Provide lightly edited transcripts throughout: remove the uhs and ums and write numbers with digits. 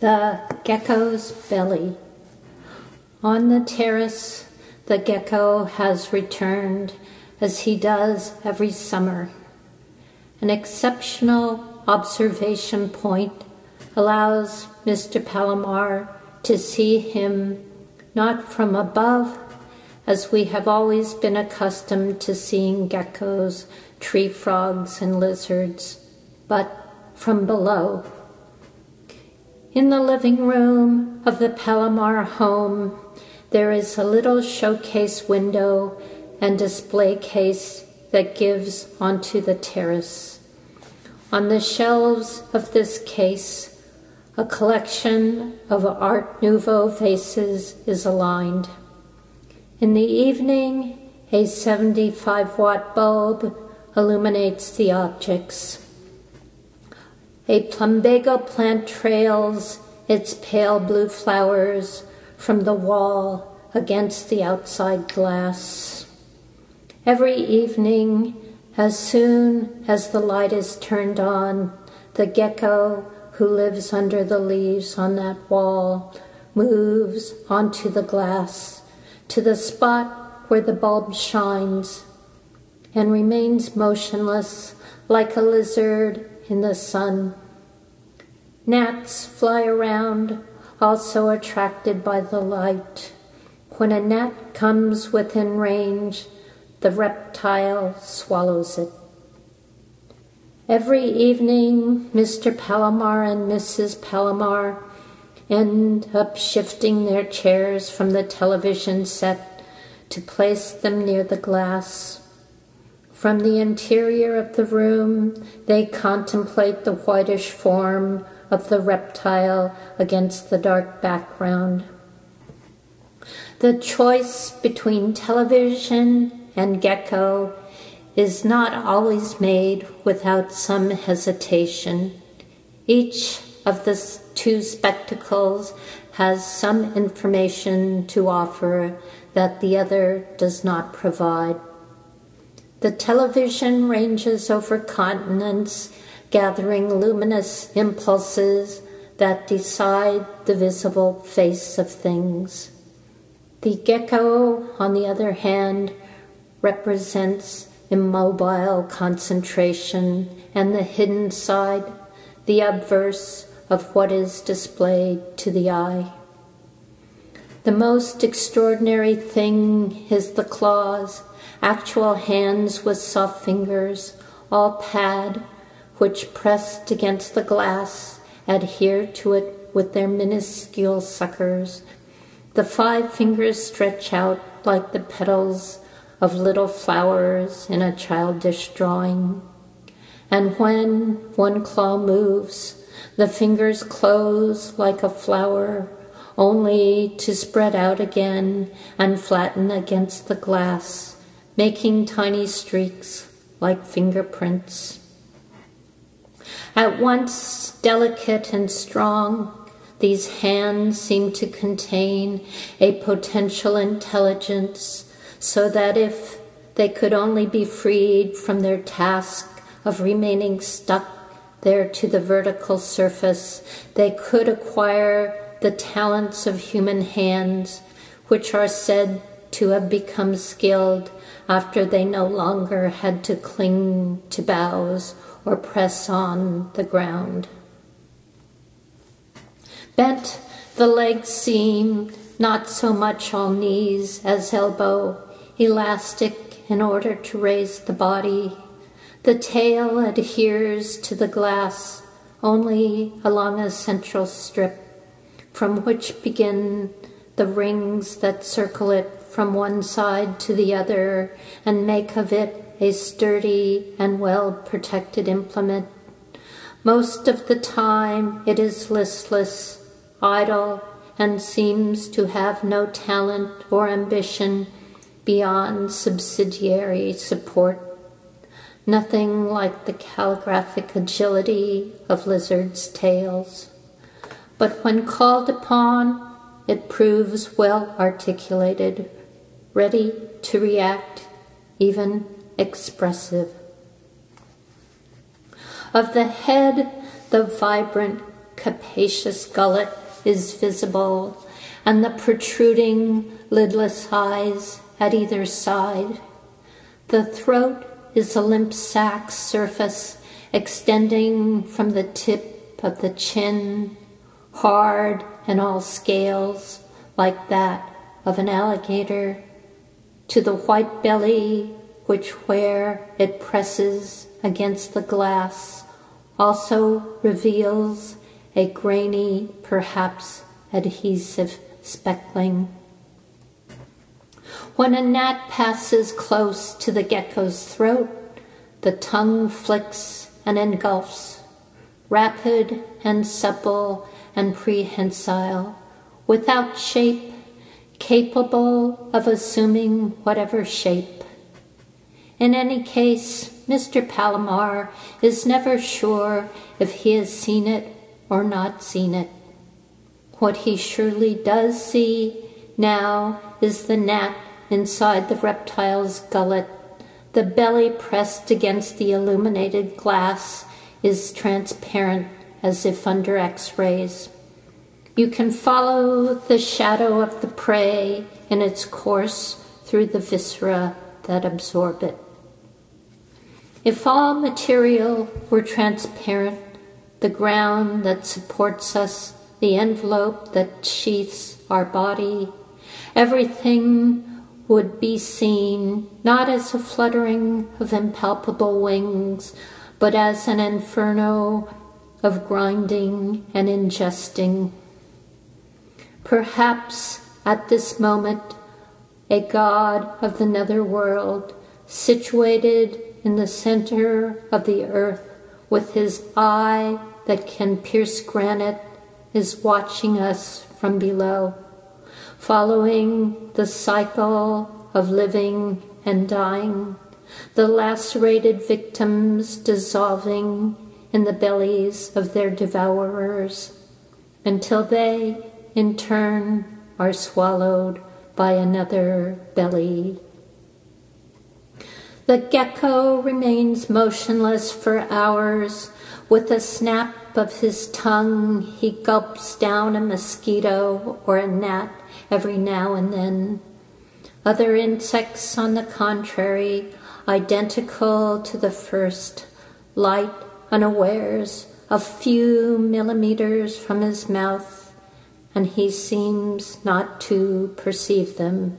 The gecko's belly. On the terrace, the gecko has returned, as he does every summer. An exceptional observation point allows Mr. Palomar to see him not from above, as we have always been accustomed to seeing geckos, tree frogs, and lizards, but from below. In the living room of the Palomar home, there is a little showcase window and display case that gives onto the terrace. On the shelves of this case, a collection of Art Nouveau vases is aligned. In the evening, a 75-watt bulb illuminates the objects. A plumbago plant trails its pale blue flowers from the wall against the outside glass. Every evening, as soon as the light is turned on, the gecko who lives under the leaves on that wall moves onto the glass to the spot where the bulb shines and remains motionless like a lizard in the sun. Gnats fly around, also attracted by the light. When a gnat comes within range, the reptile swallows it. Every evening, Mr. Palomar and Mrs. Palomar end up shifting their chairs from the television set to place them near the glass. From the interior of the room, they contemplate the whitish form of the reptile against the dark background. The choice between television and gecko is not always made without some hesitation. Each of the two spectacles has some information to offer that the other does not provide. The television ranges over continents, gathering luminous impulses that decide the visible face of things. The gecko, on the other hand, represents immobile concentration and the hidden side, the obverse of what is displayed to the eye. The most extraordinary thing is the claws, actual hands with soft fingers, all pad, which pressed against the glass adhere to it with their minuscule suckers. The 5 fingers stretch out like the petals of little flowers in a childish drawing. And when one claw moves, the fingers close like a flower, only to spread out again and flatten against the glass, making tiny streaks like fingerprints. At once delicate and strong, these hands seem to contain a potential intelligence, so that if they could only be freed from their task of remaining stuck there to the vertical surface, they could acquire the talents of human hands, which are said to have become skilled after they no longer had to cling to boughs or press on the ground. Bent, the legs seem not so much all knees as elbow, elastic in order to raise the body. The tail adheres to the glass only along a central strip, from which begin the rings that circle it from one side to the other and make of it a sturdy and well-protected implement. Most of the time it is listless, idle, and seems to have no talent or ambition beyond subsidiary support. Nothing like the calligraphic agility of lizards' tails. But when called upon, it proves well articulated, ready to react, even expressive. Of the head, the vibrant capacious gullet is visible, and the protruding, lidless eyes at either side. The throat is a limp sac surface extending from the tip of the chin, hard and all scales, like that of an alligator, to the white belly, which where it presses against the glass also reveals a grainy, perhaps adhesive speckling. When a gnat passes close to the gecko's throat, the tongue flicks and engulfs, rapid and supple and prehensile, without shape, capable of assuming whatever shape. In any case, Mr. Palomar is never sure if he has seen it or not seen it. What he surely does see now is the gnat inside the reptile's gullet. The belly pressed against the illuminated glass is transparent as if under X-rays. You can follow the shadow of the prey in its course through the viscera that absorb it. If all material were transparent, the ground that supports us, the envelope that sheaths our body, everything would be seen not as a fluttering of impalpable wings, but as an inferno of grinding and ingesting. Perhaps at this moment, a god of the netherworld, situated in the center of the earth, with his eye that can pierce granite, is watching us from below, following the cycle of living and dying, the lacerated victims dissolving in the bellies of their devourers, until they, in turn, are swallowed by another belly. The gecko remains motionless for hours. With a snap of his tongue, he gulps down a mosquito or a gnat every now and then. Other insects, on the contrary, identical to the first, light unawares, a few millimeters from his mouth, and he seems not to perceive them.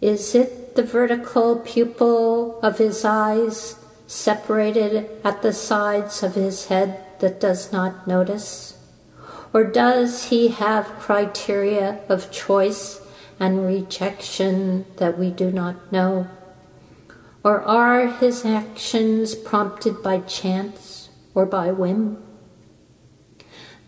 Is it the vertical pupil of his eyes, separated at the sides of his head, that does not notice? Or does he have criteria of choice and rejection that we do not know? Or are his actions prompted by chance or by whim?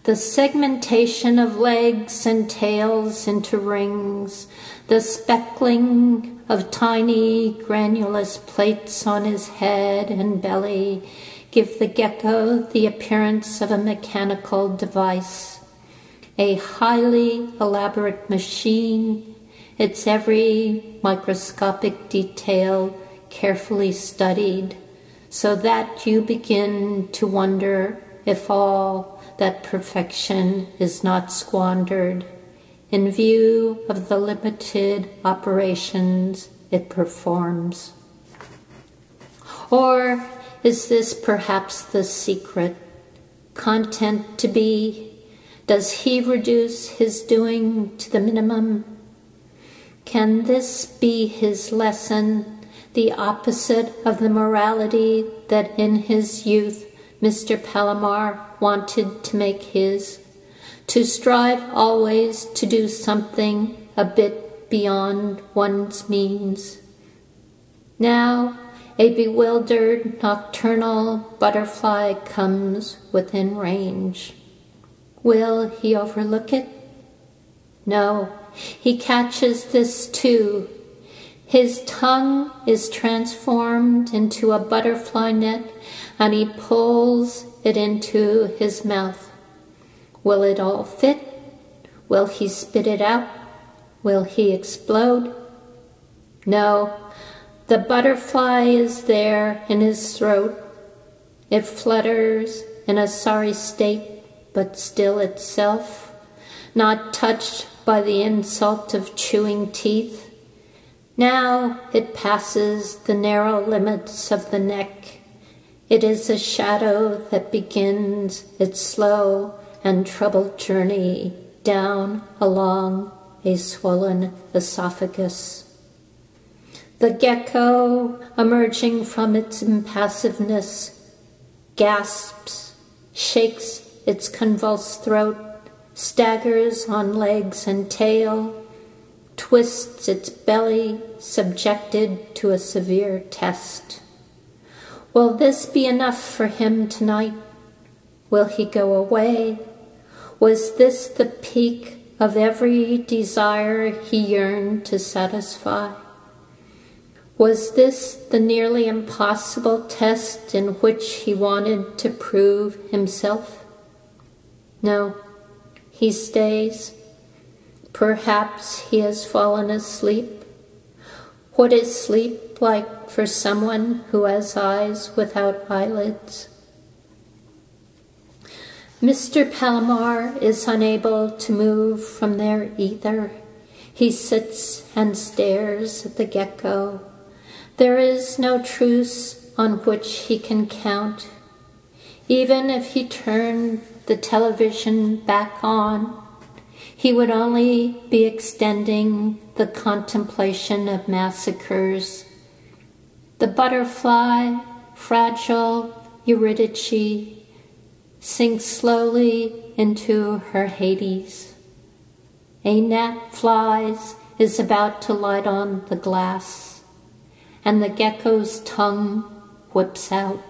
The segmentation of legs and tails into rings, the speckling of tiny granulous plates on his head and belly give the gecko the appearance of a mechanical device, a highly elaborate machine, its every microscopic detail carefully studied, so that you begin to wonder if all that perfection is not squandered in view of the limited operations it performs. Or is this perhaps the secret? Content to be? Does he reduce his doing to the minimum? Can this be his lesson, the opposite of the morality that in his youth Mr. Palomar wanted to make his, to strive always to do something a bit beyond one's means? Now, a bewildered nocturnal butterfly comes within range. Will he overlook it? No, he catches this too. His tongue is transformed into a butterfly net, and he pulls it into his mouth. Will it all fit? Will he spit it out? Will he explode? No, the butterfly is there in his throat. It flutters in a sorry state, but still itself, not touched by the insult of chewing teeth. Now it passes the narrow limits of the neck. It is a shadow that begins its slow and troubled journey down along a swollen esophagus. The gecko, emerging from its impassiveness, gasps, shakes its convulsed throat, staggers on legs and tail, twists its belly, subjected to a severe test. Will this be enough for him tonight? Will he go away? Was this the peak of every desire he yearned to satisfy? Was this the nearly impossible test in which he wanted to prove himself? No, he stays. Perhaps he has fallen asleep. What is sleep like for someone who has eyes without eyelids? Mr. Palomar is unable to move from there either. He sits and stares at the gecko. There is no truce on which he can count. Even if he turned the television back on, he would only be extending the contemplation of massacres. The butterfly, fragile Eurydice, sinks slowly into her Hades. A gnat flies is about to light on the glass, and the gecko's tongue whips out.